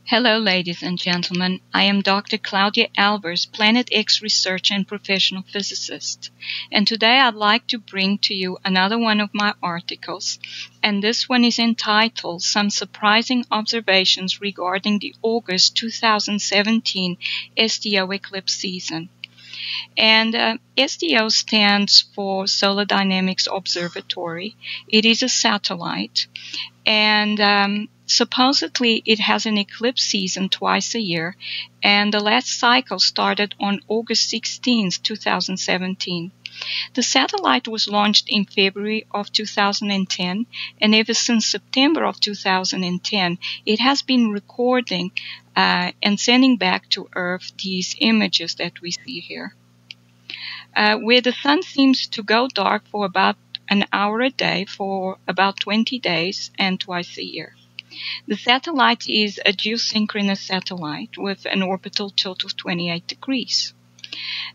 Hello, ladies and gentlemen. I am Dr. Claudia Albers, Planet X researcher and professional physicist. And today I'd like to bring to you another one of my articles. And this one is entitled Some Surprising Observations Regarding the August 2017 SDO Eclipse Season. And SDO stands for Solar Dynamics Observatory. It is a satellite. And supposedly it has an eclipse season twice a year, and the last cycle started on August 16, 2017. The satellite was launched in February of 2010, and ever since September of 2010, it has been recording and sending back to Earth these images that we see here. Where the sun seems to go dark for about an hour a day for about 20 days and twice a year. The satellite is a geosynchronous satellite with an orbital tilt of 28 degrees.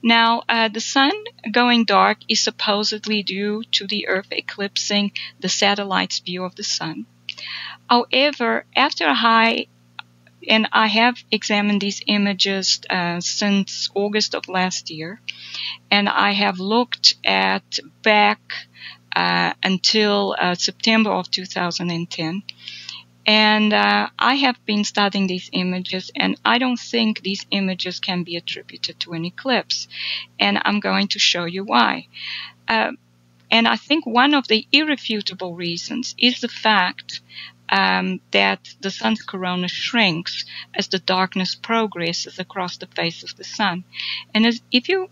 Now, the sun going dark is supposedly due to the Earth eclipsing the satellite's view of the sun. However, I have examined these images since August of last year, and I have looked at back until September of 2010. And I have been studying these images, and I don't think these images can be attributed to an eclipse. And I'm going to show you why. And I think one of the irrefutable reasons is the fact that the sun's corona shrinks as the darkness progresses across the face of the sun. And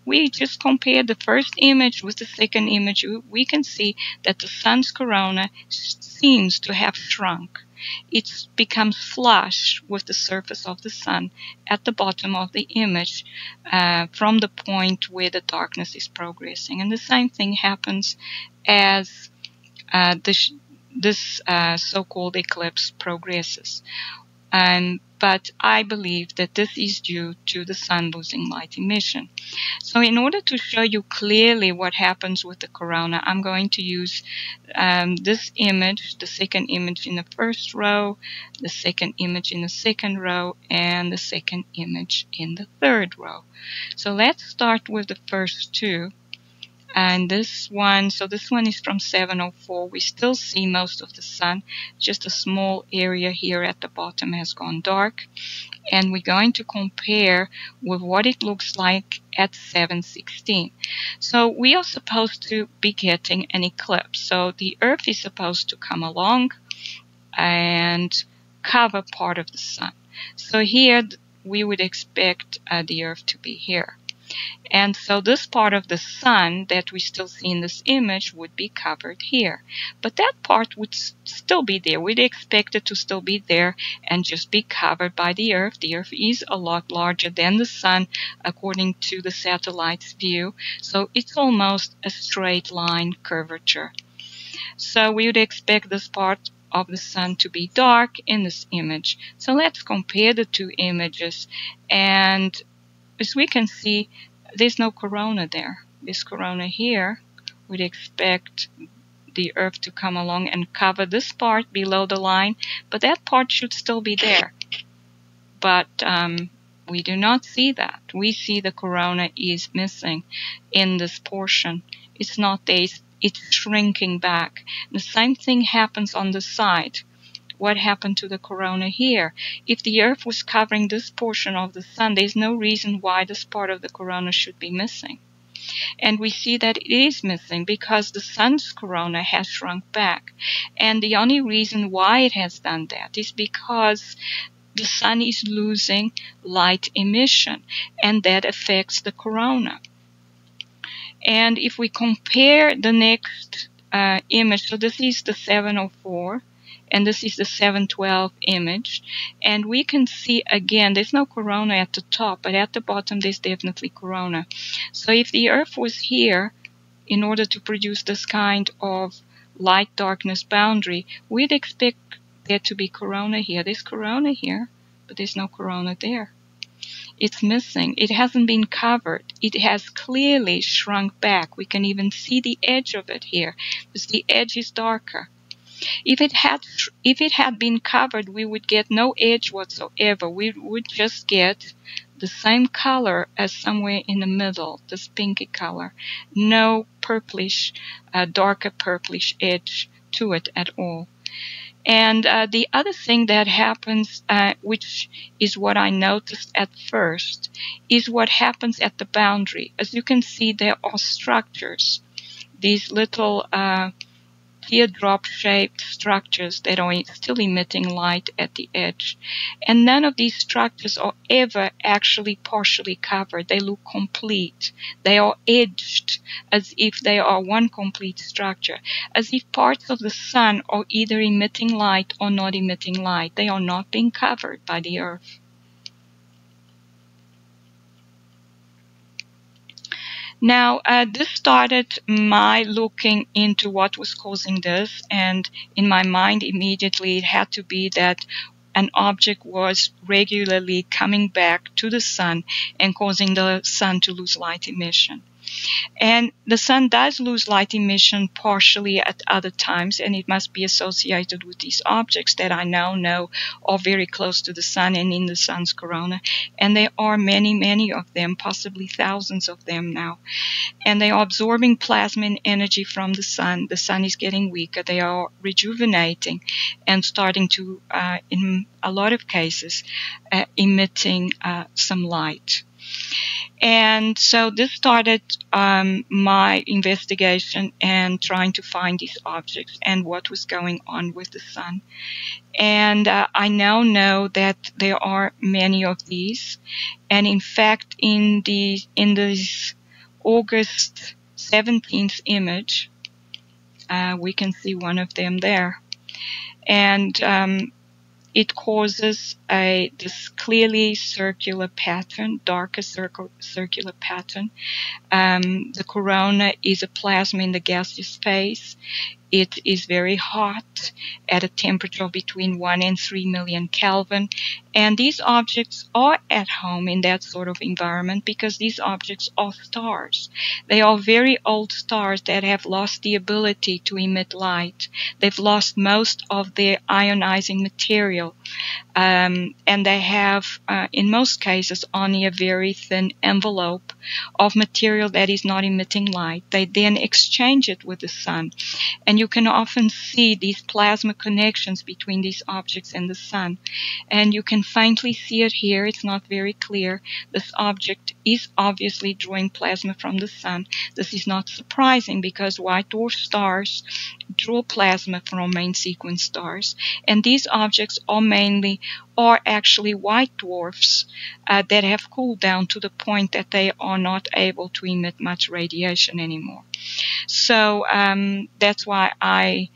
we just compare the first image with the second image, we can see that the sun's corona seems to have shrunk. It becomes flush with the surface of the sun at the bottom of the image from the point where the darkness is progressing. And the same thing happens as this so-called eclipse progresses. But I believe that this is due to the sun losing light emission. So in order to show you clearly what happens with the corona, I'm going to use this image, the second image in the first row, the second image in the second row, and the second image in the third row. So let's start with the first two. And this one is from 7:04. We still see most of the sun. Just a small area here at the bottom has gone dark. And we're going to compare with what it looks like at 7:16. So we are supposed to be getting an eclipse. So the Earth is supposed to come along and cover part of the sun. So here we would expect the Earth to be here. And so this part of the sun that we still see in this image would be covered here. But that part would still be there. We'd expect it to still be there and just be covered by the Earth. The Earth is a lot larger than the sun according to the satellite's view. So it's almost a straight line curvature. So we would expect this part of the sun to be dark in this image. So let's compare the two images, and as we can see, there's no corona there. This corona here, we'd expect the Earth to come along and cover this part below the line, but that part should still be there. But we do not see that. We see the corona is missing in this portion. It's not there. It's shrinking back. The same thing happens on the side. What happened to the corona here? If the Earth was covering this portion of the sun, there's no reason why this part of the corona should be missing. And we see that it is missing because the sun's corona has shrunk back. And the only reason why it has done that is because the sun is losing light emission, and that affects the corona. And if we compare the next image, so this is the 7:04. And this is the 7:12 image. And we can see again, there's no corona at the top, but at the bottom there's definitely corona. So if the Earth was here, in order to produce this kind of light-darkness boundary, we'd expect there to be corona here. There's corona here, but there's no corona there. It's missing. It hasn't been covered. It has clearly shrunk back. We can even see the edge of it here, because the edge is darker. If it had been covered, we would get no edge whatsoever. We would just get the same color as somewhere in the middle, this pinky color. No purplish, darker purplish edge to it at all. And the other thing that happens, which is what I noticed at first, is what happens at the boundary. As you can see, there are structures, these little teardrop-shaped structures that are still emitting light at the edge. And none of these structures are ever actually partially covered. They look complete. They are edged as if they are one complete structure, as if parts of the sun are either emitting light or not emitting light. They are not being covered by the Earth. Now, this started my looking into what was causing this, and in my mind immediately it had to be that an object was regularly coming back to the sun and causing the sun to lose light emission. And the sun does lose light emission partially at other times, and it must be associated with these objects that I now know are very close to the sun and in the sun's corona. And there are many, many of them, possibly thousands of them now. And they are absorbing plasma and energy from the sun. The sun is getting weaker. They are rejuvenating and starting to, in a lot of cases, emitting some light. And so this started my investigation and trying to find these objects and what was going on with the sun. And I now know that there are many of these. And in fact, in this August 17th image, we can see one of them there. And it causes this clearly circular pattern, darker circular pattern. The corona is a plasma in the gaseous phase. It is very hot at a temperature between 1 and 3 million Kelvin. And these objects are at home in that sort of environment because these objects are stars. They are very old stars that have lost the ability to emit light. They've lost most of their ionizing material. And they have, in most cases, only a very thin envelope of material that is not emitting light. They then exchange it with the sun. And you can often see these plasma connections between these objects and the sun. And you can faintly see it here. It's not very clear. This object is obviously drawing plasma from the sun. This is not surprising because white dwarf stars draw plasma from main sequence stars. And these objects are actually white dwarfs that have cooled down to the point that they are not able to emit much radiation anymore. So that's why I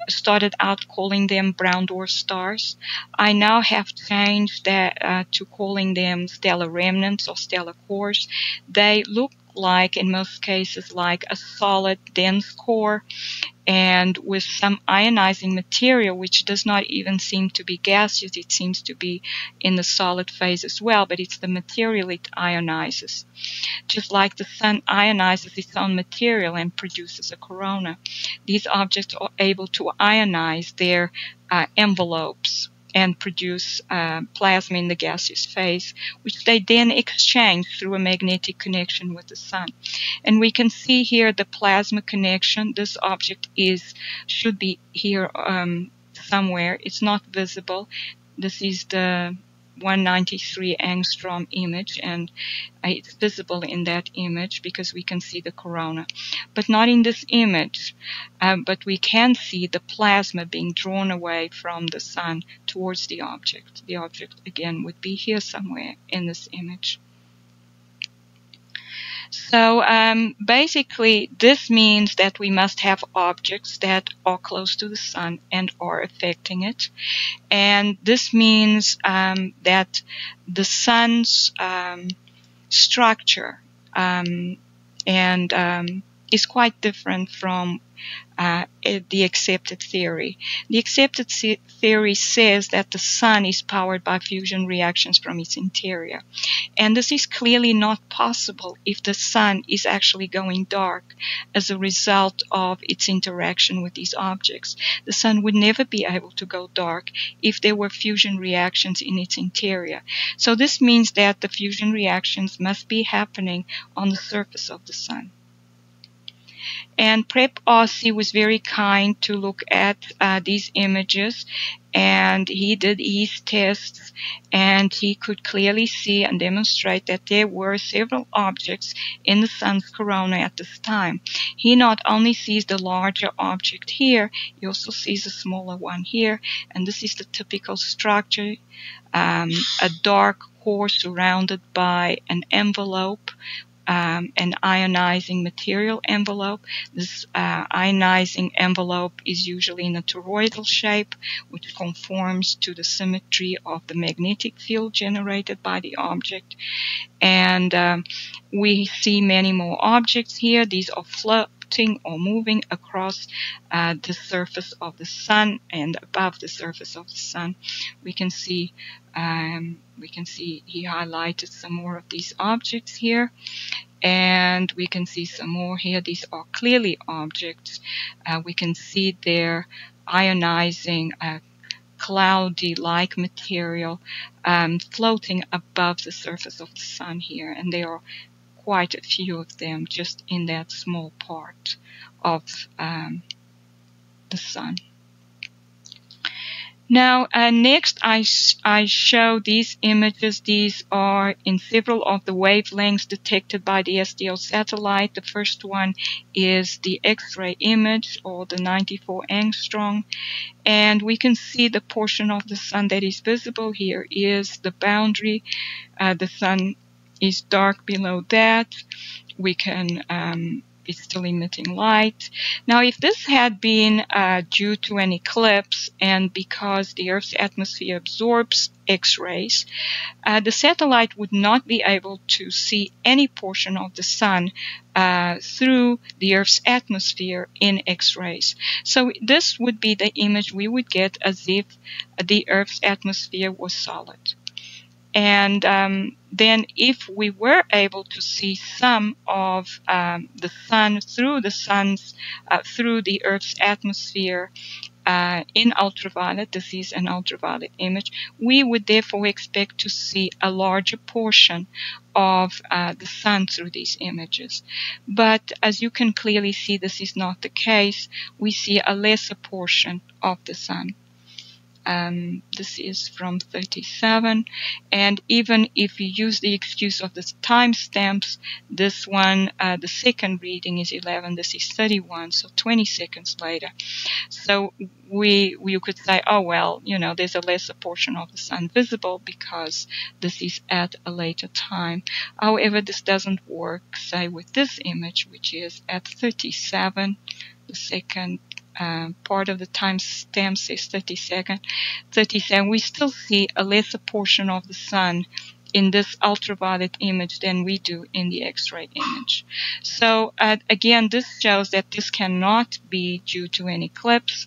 started out calling them brown dwarf stars. I now have changed that to calling them stellar remnants or stellar cores. They look like, in most cases, like a solid, dense core, and with some ionizing material, which does not even seem to be gaseous. It seems to be in the solid phase as well, but it's the material it ionizes. Just like the sun ionizes its own material and produces a corona, these objects are able to ionize their envelopes and produce plasma in the gaseous phase, which they then exchange through a magnetic connection with the sun. And we can see here the plasma connection. This object should be here somewhere. It's not visible. This is the 193 angstrom image, and it's visible in that image because we can see the corona, but not in this image. But we can see the plasma being drawn away from the sun towards the object. The object again would be here somewhere in this image. So basically this means that we must have objects that are close to the sun and are affecting it. And this means that the sun's structure is quite different from the accepted theory. The accepted theory says that the sun is powered by fusion reactions from its interior. And this is clearly not possible if the sun is actually going dark as a result of its interaction with these objects. The sun would never be able to go dark if there were fusion reactions in its interior. So this means that the fusion reactions must be happening on the surface of the sun. And Prep Aussie was very kind to look at these images, and he did his tests, and he could clearly see and demonstrate that there were several objects in the sun's corona at this time. He not only sees the larger object here, he also sees a smaller one here, and this is the typical structure, a dark core surrounded by an envelope, an ionizing material envelope. This ionizing envelope is usually in a toroidal shape, which conforms to the symmetry of the magnetic field generated by the object. And we see many more objects here. These are floating or moving across the surface of the sun and above the surface of the sun. We can see he highlighted some more of these objects here. And we can see some more here. These are clearly objects. We can see their ionizing cloudy-like material floating above the surface of the sun here. And there are quite a few of them just in that small part of the sun. Now, next I show these images. These are in several of the wavelengths detected by the SDO satellite. The first one is the X-ray image, or the 94 angstrom. And we can see the portion of the sun that is visible here is the boundary. The sun is dark below that. We can it's still emitting light. Now, if this had been due to an eclipse, and because the Earth's atmosphere absorbs X-rays, the satellite would not be able to see any portion of the sun through the Earth's atmosphere in X-rays. So this would be the image we would get as if the Earth's atmosphere was solid. And then if we were able to see some of the sun through the Earth's atmosphere in ultraviolet, this is an ultraviolet image, we would therefore expect to see a larger portion of the sun through these images. But as you can clearly see, this is not the case. We see a lesser portion of the sun. This is from 37, and even if you use the excuse of the timestamps, this one, the second reading is 11, this is 31, so 20 seconds later. So you could say, oh well, you know, there's a lesser portion of the sun visible because this is at a later time. However, this doesn't work, say, with this image, which is at 37, the second part of the timestamp says 37. We still see a lesser portion of the sun in this ultraviolet image than we do in the X-ray image. So again, this shows that this cannot be due to an eclipse.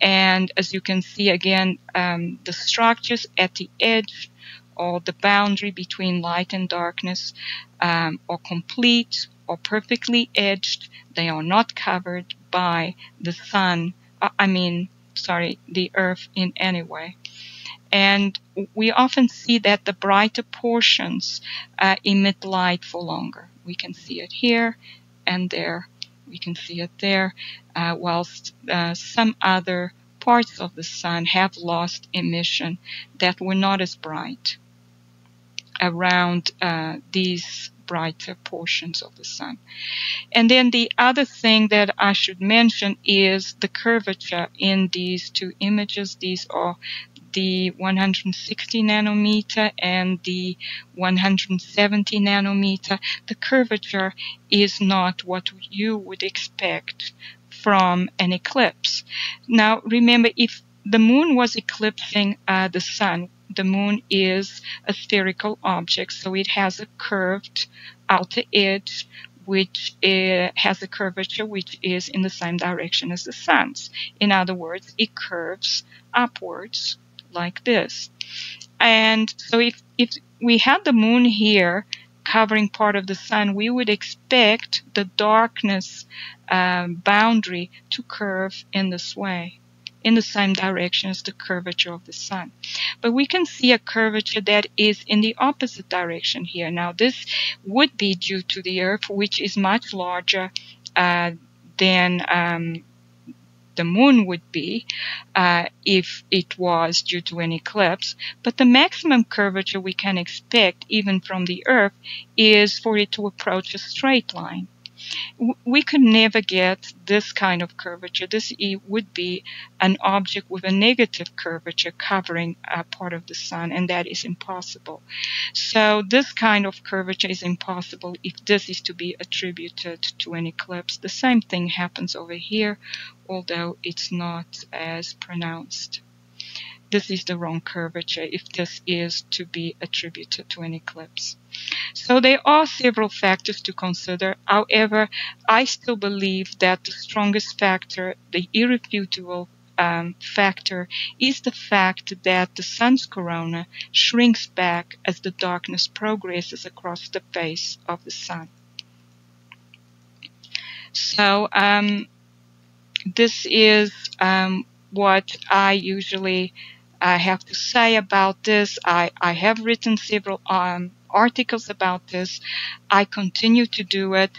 And as you can see again, the structures at the edge or the boundary between light and darkness are complete or perfectly edged. They are not covered by the sun, the Earth in any way. And we often see that the brighter portions emit light for longer. We can see it here and there. We can see it there, whilst some other parts of the sun have lost emission that were not as bright around these brighter portions of the sun. And then the other thing that I should mention is the curvature in these two images. These are the 160 nanometer and the 170 nanometer. The curvature is not what you would expect from an eclipse. Now remember, if the moon was eclipsing the sun, the moon is a spherical object, so it has a curved outer edge, which has a curvature which is in the same direction as the sun's. In other words, it curves upwards like this. And so if we had the moon here covering part of the sun, we would expect the darkness boundary to curve in this way, in the same direction as the curvature of the sun. But we can see a curvature that is in the opposite direction here. Now, this would be due to the Earth, which is much larger than the moon would be if it was due to an eclipse. But the maximum curvature we can expect, even from the Earth, is for it to approach a straight line. We could never get this kind of curvature. This would be an object with a negative curvature covering a part of the sun, and that is impossible. So this kind of curvature is impossible if this is to be attributed to an eclipse. The same thing happens over here, although it's not as pronounced. This is the wrong curvature if this is to be attributed to an eclipse. So there are several factors to consider. However, I still believe that the strongest factor, the irrefutable factor, is the fact that the sun's corona shrinks back as the darkness progresses across the face of the sun. So this is what I usually have to say about this. I have written several articles about this. I continue to do it.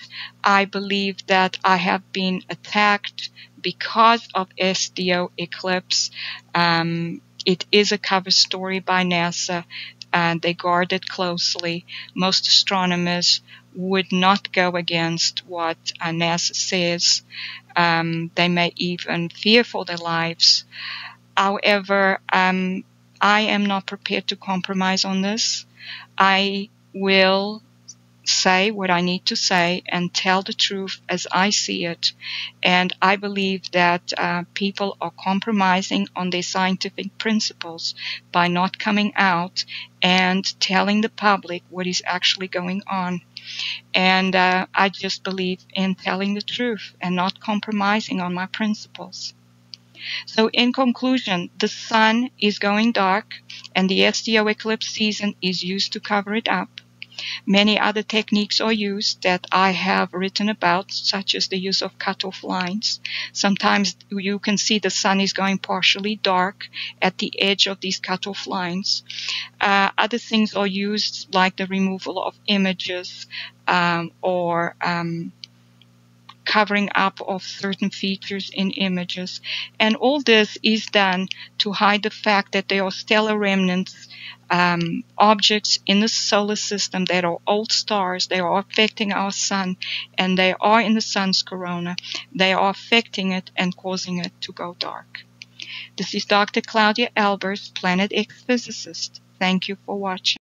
I believe that I have been attacked because of SDO eclipse. It is a cover story by NASA, and they guard it closely. Most astronomers would not go against what NASA says. They may even fear for their lives. However, I am not prepared to compromise on this. I will say what I need to say and tell the truth as I see it. And I believe that people are compromising on their scientific principles by not coming out and telling the public what is actually going on. And I just believe in telling the truth and not compromising on my principles. So in conclusion, the sun is going dark, and the SDO eclipse season is used to cover it up. Many other techniques are used that I have written about, such as the use of cutoff lines. Sometimes you can see the sun is going partially dark at the edge of these cutoff lines. Other things are used, like the removal of images or covering up of certain features in images. And all this is done to hide the fact that there are stellar remnants, objects in the solar system that are old stars. They are affecting our sun, and they are in the sun's corona. They are affecting it and causing it to go dark. This is Dr. Claudia Albers, Planet X physicist. Thank you for watching.